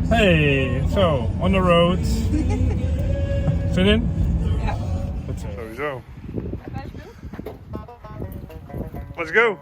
Hey, so on the road. Zin in? Ja. Dat sowieso. Let's go.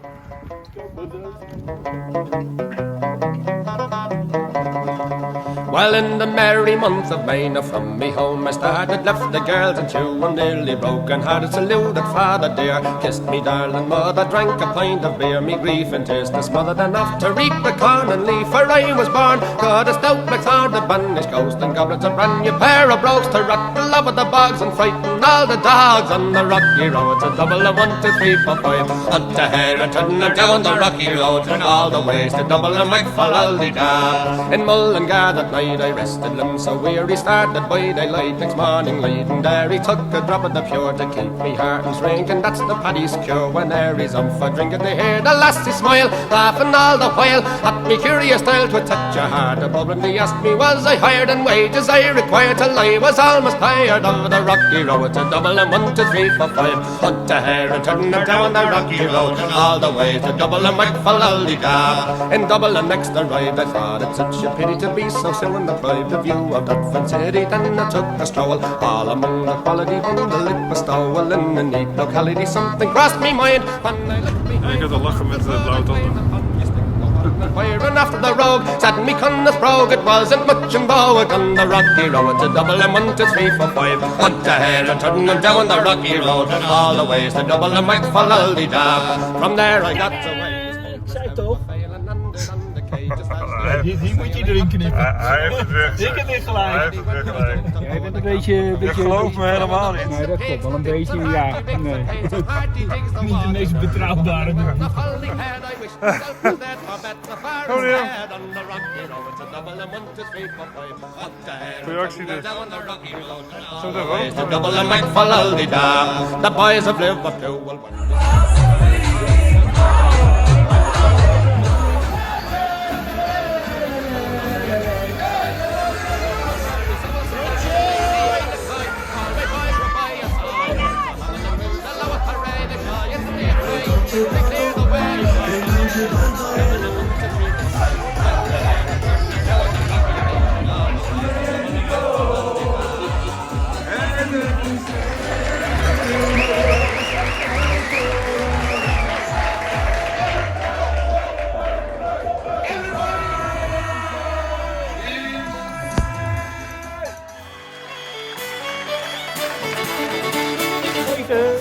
Well, in the merry month of May, now from me home I started, left the girls and two, and nearly broken hearted, saluted father dear, kissed me darling mother, drank a pint of beer, me grief and tears to smothered enough to reap the corn and leaf, for I was born, got a stout blackthorn, a banished ghost, and goblets, a brand new pair of brogues to rock the love of the bogs and frighten all the dogs on the rocky road. It's a double of 1, 2, 3, 4, 5, up to Herriton and down the rocky road, and all the ways to double and make for Aldida. In Mullingar that night I rested limbs so weary, started by daylight next morning light, and there he took a drop of the pure to keep me heart and drink, and that's the paddy's cure. When he's on for drinking they hear the lassie smile, laughing all the while at me curious style to touch your heart above, and they asked me was I hired, and wages I required till I was almost tired of the rocky road. It's a double and 1, 2, 3, 4, 5, up to Herriton and down the rocky road, and all the way to Double and McFallaldy. In Double and next arrived I thought it's such a pity to be so soon deprived of view of Dufferin City. Then I took a stroll all among the quality on the liquor stowel in a neat locality. Something crossed me mind when I looked behind. Ik had al lachen met de blauwe tanden. Firing after the rogue, sat me con the brogue, it wasn't much in vogue on the rocky road. To Double and 1, 2, 3, 4, 5, up to Herriton and down the rocky road, and all the ways to Double and McFallaldy. From there I got away. Zei toch? Die moet je erin knippen. Hij heeft het weg. Ik heb weer gelijk. Hij heeft het weg gelijk. Jij bent een beetje... Je gelooft me helemaal niet. Nee, dat klopt wel een beetje, ja. Nee. Niet de meest betrouwbare. Kom hier. Reactie dus. Zo dat wel. Double and McFallaldy. The boys of Liverpool will win.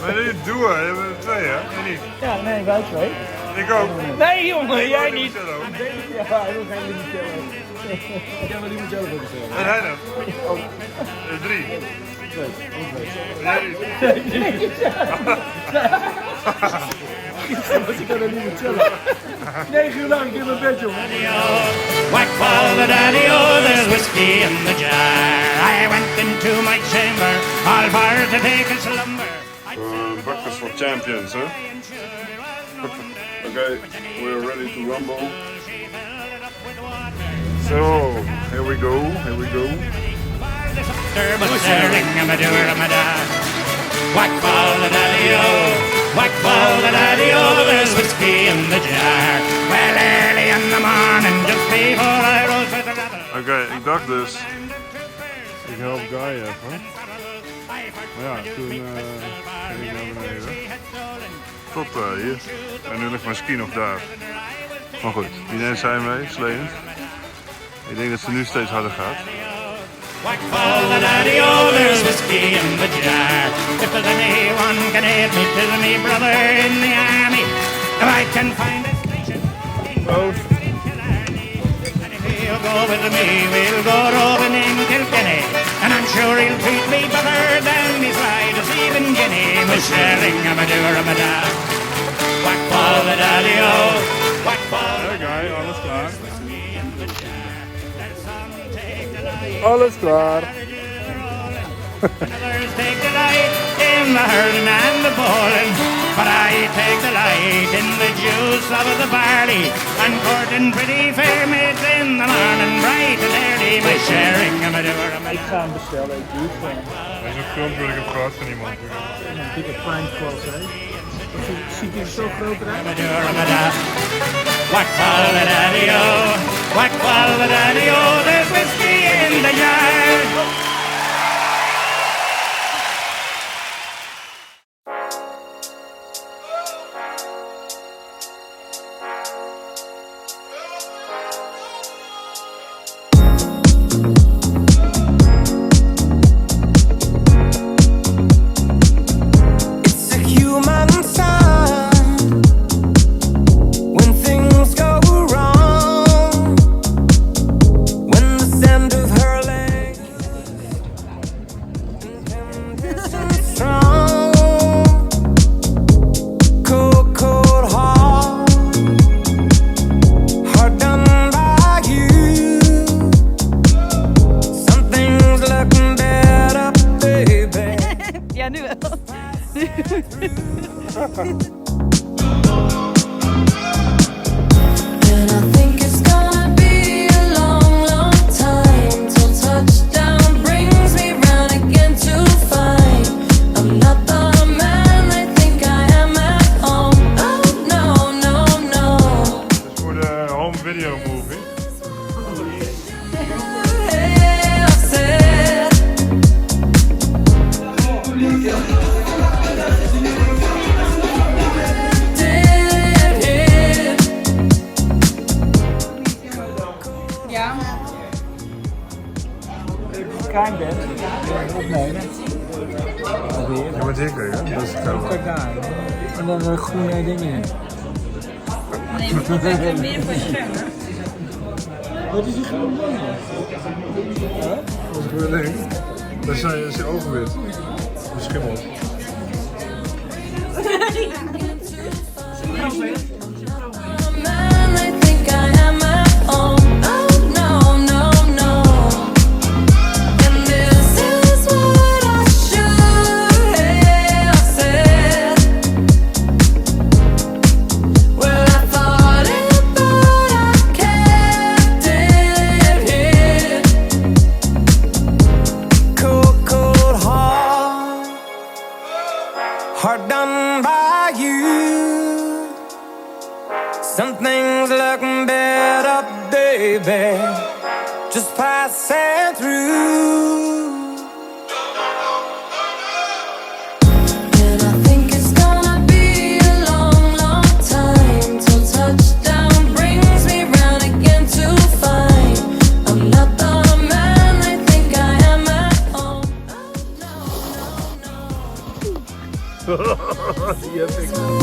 Maar dit is duo, we hebben er 2 hè? Nee, niet. Ja, nee, wij 2. Ik ook. Nee jongen, jij niet. Limoncello. Ja, hij wil geen limoncello. Ik heb een limoncello voor bestellen. En hij dan? 3. Ik kan een limoncello. 9 uur lang in mijn bed, jongen. Whack for the daddy-o, there's whiskey in the jar. I went into my chamber, all for to take a slumber. Breakfast for champions, huh? Okay, we're ready to rumble. So, here we go, here we go. Whack for the daddy-o, whack for the daddy-o, there's whiskey in the jar. Well, early in the morning, just before I rose with the rattle. Oké, ik dacht dus, ik help Guy even. Maar ja, toen ging ik naar beneden. Tot hier. En nu ligt mijn ski nog daar. Maar goed, ineens zijn wij, sleend. Ik denk dat ze nu steeds harder gaat. Whack for the daddy-o, there's whiskey in the jar. If there's anyone can aid me, 'tis me brother in the army. If I can find a station in and if he'll go with me, we'll go roving in Kilkenny. And I'm sure he'll treat me better than his ride to Stephen Guinea. My sharing, I'm a doer, I'm a da. Whack for the daddy-o, whack for the Guy, alles klaar. Alles klaar. Others take delight in the herding and the bowling, but I take delight in the juice of the barley, and courting pretty fair maids in the morning, bright and early. My sharing, I'm a doer, I'm a Ik ga hem bestellen, ik doe het gewoon. Er is een filmpje dat ik heb gehad van iemand. Een dikke pint vast, hè. Ziet hij er zo groot uit? doer, I'm a da. Whack-a-daddy-o, whack-a-daddy-o, there's whiskey in the yard. It's a human sign when things go wrong, when the sound of her legs is strong, cold, cold heart, hard done by you. Something's looking better, baby. Ja, nu wel. And I think it's gonna be a long, long time till touchdown brings me round again to find I'm not the man they think I am at home. Oh no, no, no. Voor de home video movie. Hey, I said, dead hit. Ja. Klein bent, opnemen. Alweer. Je moet hier kijken, dat is het wel. Kijk daar. En dan de groene dingen. Nee, maar dat is meer voor scherm. Wat is die groene dingen? Dat is gewoon ding. Dat is je ogen wit. De schimmel. The man they think I am at home. Oh no, no, no. And this is what I should have said. Well, I thought it, but I kept it hid. Cold, cold heart, hard done by you. Some things look better, baby, just passing through. And I think it's gonna be a long, long time till touchdown brings me round again to find I'm not the man they think I am at home. Oh, no, no, no. Die heb ik.